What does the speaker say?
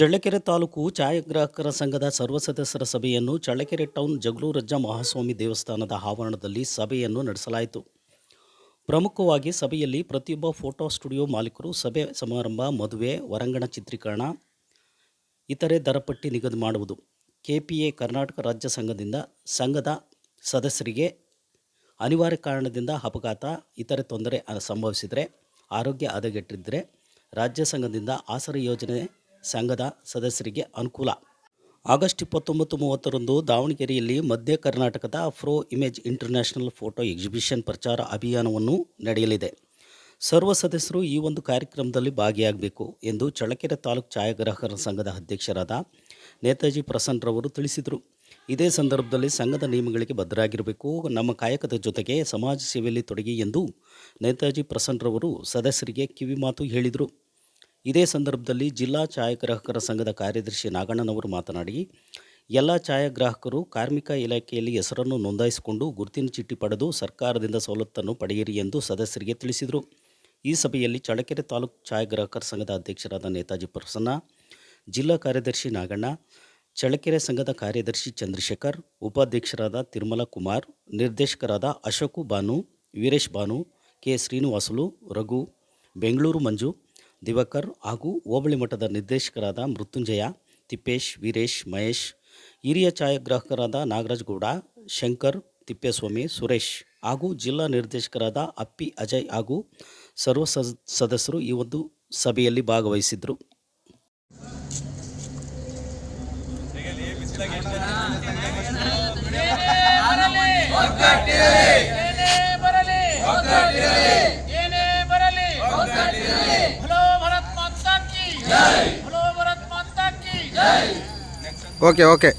ಚಳ್ಳಕೆರೆ ತಾಲೂಕು ಛಾಯಾಗ್ರಾಹಕರ ಸಂಘದ ಸರ್ವ ಸದಸ್ಯರ ಸಭೆಯನ್ನು ಚಳ್ಳಕೆರೆ ಟೌನ್ ಜಗಳೂರಜ್ಜ ಮಹಾಸ್ವಾಮಿ ದೇವಸ್ಥಾನದ ಆವರಣದಲ್ಲಿ ಸಭೆಯನ್ನು ನಡೆಸಲಾಯಿತು. ಪ್ರಮುಖವಾಗಿ ಸಭೆಯಲ್ಲಿ ಪ್ರತಿಯೊಬ್ಬ ಫೋಟೋ ಸ್ಟುಡಿಯೋ ಮಾಲೀಕರು ಸಭೆ ಸಮಾರಂಭ, ಮದುವೆ, ಹೊರಾಂಗಣ ಚಿತ್ರೀಕರಣ, ಇತರೆ ದರಪಟ್ಟಿ ನಿಗದಿ ಮಾಡುವುದು. ಕೆಪಿಎ ಕರ್ನಾಟಕ ರಾಜ್ಯ ಸಂಘದ ಸದಸ್ಯರಿಗೆ ಅನಿವಾರ್ಯ ಕಾರಣದಿಂದ ಅಪಘಾತ, ಇತರೆ ತೊಂದರೆ ಸಂಭವಿಸಿದರೆ, ಆರೋಗ್ಯ ಹದಗೆಟ್ಟಿದ್ದರೆ ರಾಜ್ಯ ಸಂಘದಿಂದ ಆಸರೆ ಯೋಜನೆ ಸಂಘದ ಸದಸ್ಯರಿಗೆ ಅನುಕೂಲ. ಆಗಸ್ಟ್ 29-30ರಂದು ದಾವಣಗೆರೆಯಲ್ಲಿ ಮಧ್ಯ ಕರ್ನಾಟಕದ ಅಫ್ರೋ ಇಮೇಜ್ ಇಂಟರ್ನ್ಯಾಷನಲ್ ಫೋಟೋ ಎಕ್ಸಿಬಿಷನ್ ಪ್ರಚಾರ ಅಭಿಯಾನವನ್ನು ನಡೆಯಲಿದೆ. ಸರ್ವ ಸದಸ್ಯರು ಈ ಒಂದು ಕಾರ್ಯಕ್ರಮದಲ್ಲಿ ಭಾಗಿಯಾಗಬೇಕು ಎಂದು ಚಳ್ಳಕೆರೆ ತಾಲೂಕು ಛಾಯಾಗ್ರಾಹಕರ ಸಂಘದ ಅಧ್ಯಕ್ಷರಾದ ನೇತಾಜಿ ಪ್ರಸನ್ನರವರು ತಿಳಿಸಿದರು. ಇದೇ ಸಂದರ್ಭದಲ್ಲಿ ಸಂಘದ ನಿಯಮಗಳಿಗೆ ಬದ್ಧರಾಗಿರಬೇಕು, ನಮ್ಮ ಕಾಯಕದ ಜೊತೆಗೆ ಸಮಾಜ ಸೇವೆಯಲ್ಲಿ ತೊಡಗಿ ಎಂದು ನೇತಾಜಿ ಪ್ರಸನ್ನರವರು ಸದಸ್ಯರಿಗೆ ಕಿವಿಮಾತು ಹೇಳಿದರು. ಇದೇ ಸಂದರ್ಭದಲ್ಲಿ ಜಿಲ್ಲಾ ಛಾಯಾಗ್ರಾಹಕರ ಸಂಘದ ಕಾರ್ಯದರ್ಶಿ ನಾಗಣ್ಣನವರು ಮಾತನಾಡಿ, ಎಲ್ಲ ಛಾಯಾಗ್ರಾಹಕರು ಕಾರ್ಮಿಕ ಇಲಾಖೆಯಲ್ಲಿ ಹೆಸರನ್ನು ನೋಂದಾಯಿಸಿಕೊಂಡು ಗುರುತಿನ ಚೀಟಿ ಪಡೆದು ಸರ್ಕಾರದಿಂದ ಸವಲತ್ತನ್ನು ಪಡೆಯಿರಿ ಎಂದು ಸದಸ್ಯರಿಗೆ ತಿಳಿಸಿದರು. ಈ ಸಭೆಯಲ್ಲಿ ಚಳ್ಳಕೆರೆ ತಾಲೂಕು ಛಾಯಾಗ್ರಾಹಕರ ಸಂಘದ ಅಧ್ಯಕ್ಷರಾದ ನೇತಾಜಿ ಪ್ರಸನ್ನ, ಜಿಲ್ಲಾ ಕಾರ್ಯದರ್ಶಿ ನಾಗಣ್ಣ, ಚಳ್ಳಕೆರೆ ಸಂಘದ ಕಾರ್ಯದರ್ಶಿ ಚಂದ್ರಶೇಖರ್, ಉಪಾಧ್ಯಕ್ಷರಾದ ತಿರುಮಲ ಕುಮಾರ್, ನಿರ್ದೇಶಕರಾದ ಅಶೋಕು ಭಾನು, ವೀರೇಶ್ ಭಾನು, ಕೆ ಶ್ರೀನಿವಾಸುಲು, ರಘು, ಬೆಂಗಳೂರು ಮಂಜು, ದಿವಾಕರ್ ಹಾಗೂ ಹೋಬಳಿ ಮಟ್ಟದ ನಿರ್ದೇಶಕರಾದ ಮೃತ್ಯುಂಜಯ, ತಿಪ್ಪೇಶ್, ವೀರೇಶ್, ಮಹೇಶ್, ಹಿರಿಯ ಛಾಯಾಗ್ರಾಹಕರಾದ ನಾಗರಾಜ್ ಗೌಡ, ಶಂಕರ್, ತಿಪ್ಪೇಸ್ವಾಮಿ, ಸುರೇಶ್ ಹಾಗೂ ಜಿಲ್ಲಾ ನಿರ್ದೇಶಕರಾದ ಅಪ್ಪಿ ಅಜಯ್ ಹಾಗೂ ಸರ್ವ ಸದಸ್ಯರು ಈ ಒಂದು ಸಭೆಯಲ್ಲಿ ಭಾಗವಹಿಸಿದರು. ಓಕೆ.